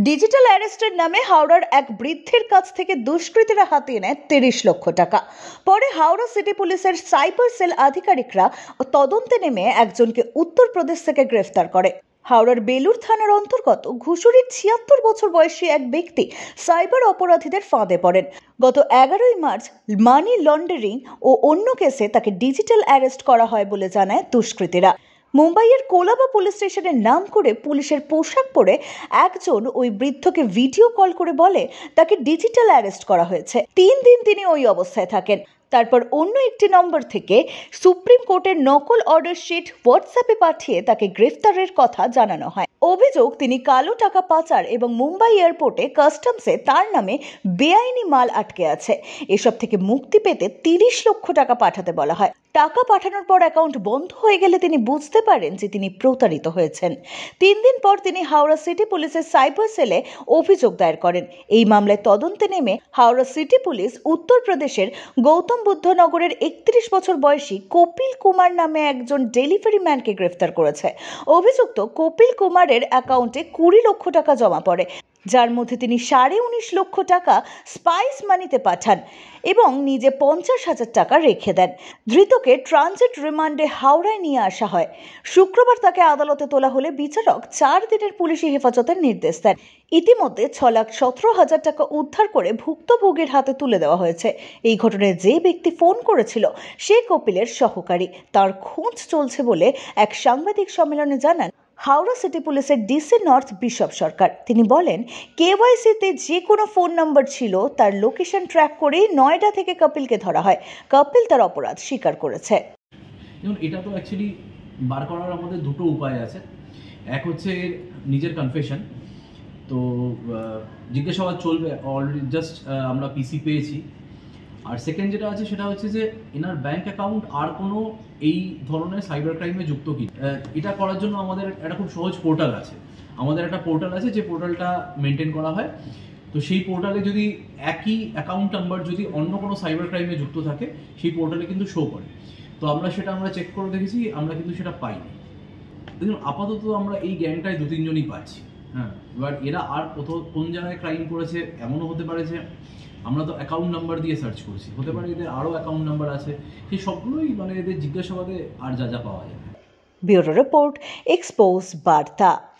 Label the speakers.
Speaker 1: Digital অ্যারেস্টের নামে হাওড়ার এক বৃদ্ধের কাছ থেকে দুষ্কৃতীরা হাতিয়ে নেয় ৩০ লক্ষ টাকা। পরে হাওড়া সিটি পুলিশের সাইবার সেল আধিকারিকরা তদন্তে নেমে একজনকে উত্তরপ্রদেশ থেকে গ্রেফতার করে। হাওড়ার বেলুর থানার অন্তর্গত ঘুষুরির ৭৬ বছর বয়সী এক ব্যক্তি সাইবার অপরাধীদের ফাঁদে পড়েন। গত ১১ই মার্চ মানি লন্ডারিং ও অন্য কেসে তাকে ডিজিটাল অ্যারেস্ট করা হয় বলে জানায় দুষ্কৃতীরা। মুম্বাইয়ের কোলাবা পুলিশ স্টেশনের নাম করে পুলিশের পোশাক পরে একজন ওই বৃদ্ধকে ভিডিও কল করে বলে তাকে ডিজিটাল অ্যারেস্ট করা হয়েছে। ৩ দিন তিনি ওই অবস্থায় থাকেন। তারপর অন্য একটি নম্বর থেকে সুপ্রিম কোর্টের নকল অর্ডার শিট হোয়াটসঅ্যাপে পাঠিয়ে তাকে গ্রেফতারের কথা জানানো হয়। অভিযোগ, তিনি কালো টাকা পাচার এবং মুম্বাই এয়ারপোর্টে কাস্টমসে তার নামে বেআইনি মাল আটকে আছে। এসব থেকে মুক্তি পেতে ৩০ লক্ষ টাকা পাঠাতে বলা হয়। টাকা পাঠানোর পর অ্যাকাউন্ট বন্ধ হয়ে গেলে তিনি বুঝতে পারেন যে তিনি প্রতারিত হয়েছেন। ৩ দিন পর তিনি হাওড়া সিটি পুলিশের সাইবার সেলে অভিযোগ দায়ের করেন। এই মামলায় তদন্তে নেমে হাওড়া সিটি পুলিশ উত্তরপ্রদেশের গৌতম বুদ্ধ নগরের ৩১ বছর বয়সী কপিল কুমার নামে একজন ডেলিভারি ম্যানকে গ্রেফতার করেছে। অভিযুক্ত কপিল কুমারের অ্যাকাউন্টে ২০ লক্ষ টাকা জমা পড়ে, যার মধ্যে তিনি ১৯.৫ লক্ষ টাকা স্পাইস মানিতে পাঠান এবং নিজে ৫০,০০০ টাকা রেখে দেন। ধৃতকে ট্রানজিট রিমান্ডে হাওড়ায় নিয়ে আসা হয়। শুক্রবার তাকে আদালতে তোলা হলে বিচারক ৪ দিনের পুলিশি হেফাজতের নির্দেশ দেন। ইতিমধ্যে ৬,১৭,০০০ টাকা উদ্ধার করে ভুক্তভোগীর হাতে তুলে দেওয়া হয়েছে। এই ঘটনায় যে ব্যক্তি ফোন করেছিল সে কপিলের সহকারী। তার খোঁজ চলছে বলে এক সাংবাদিক সম্মেলনে জানান হাওড়া সিটি পুলিশের ডিসি নর্থ বিশপ সরকার। তিনি বলেন, কেওয়াইসিতে যে কোনো ফোন নাম্বার ছিল তার লোকেশন ট্র্যাক করেই নয়ডা থেকে কপিলকে ধরা হয়। কপিল তার অপরাধ স্বীকার করেছে।
Speaker 2: যেমন এটা তো অ্যাকচুয়ালি বার করার আমাদের দুটো উপায় আছে। এক হচ্ছে নিজের কনফেশন, তো জিজ্ঞাসাবাদ চলবে, অলরেডি জাস্ট আমরা পিসি পেয়েছি। আর সেকেন্ড যেটা আছে সেটা হচ্ছে যে এনার ব্যাংক অ্যাকাউন্ট আর কোনো এই ধরনের সাইবার ক্রাইমে যুক্ত কি। এটা করার জন্য আমাদের একটা খুব সহজ পোর্টাল আছে। আমাদের একটা পোর্টাল আছে, যে পোর্টালটা মেনটেন করা হয়। তো সেই পোর্টালে যদি একই অ্যাকাউন্ট নাম্বার যদি অন্য কোনো সাইবার ক্রাইমে যুক্ত থাকে, সেই পোর্টালে কিন্তু শো করে। তো আমরা চেক করে দেখেছি, আমরা কিন্তু সেটা পাইনি। দেখুন, আপাতত আমরা এই গ্যাংটায় ২-৩ জনই পাচ্ছি। হ্যাঁ, এবার এরা আর কোন জায়গায় ক্রাইম করেছে এমনও হতে পারে যে আমরা তো অ্যাকাউন্ট নাম্বার দিয়ে সার্চ করেছি, হতে পারে এদের আরও অ্যাকাউন্ট নাম্বার আছে। সেই সবগুলোই এদের জিজ্ঞাসাবাদে আর যা পাওয়া যাবে।
Speaker 1: ব্যুরো রিপোর্ট, এক্সপোজ বার্তা।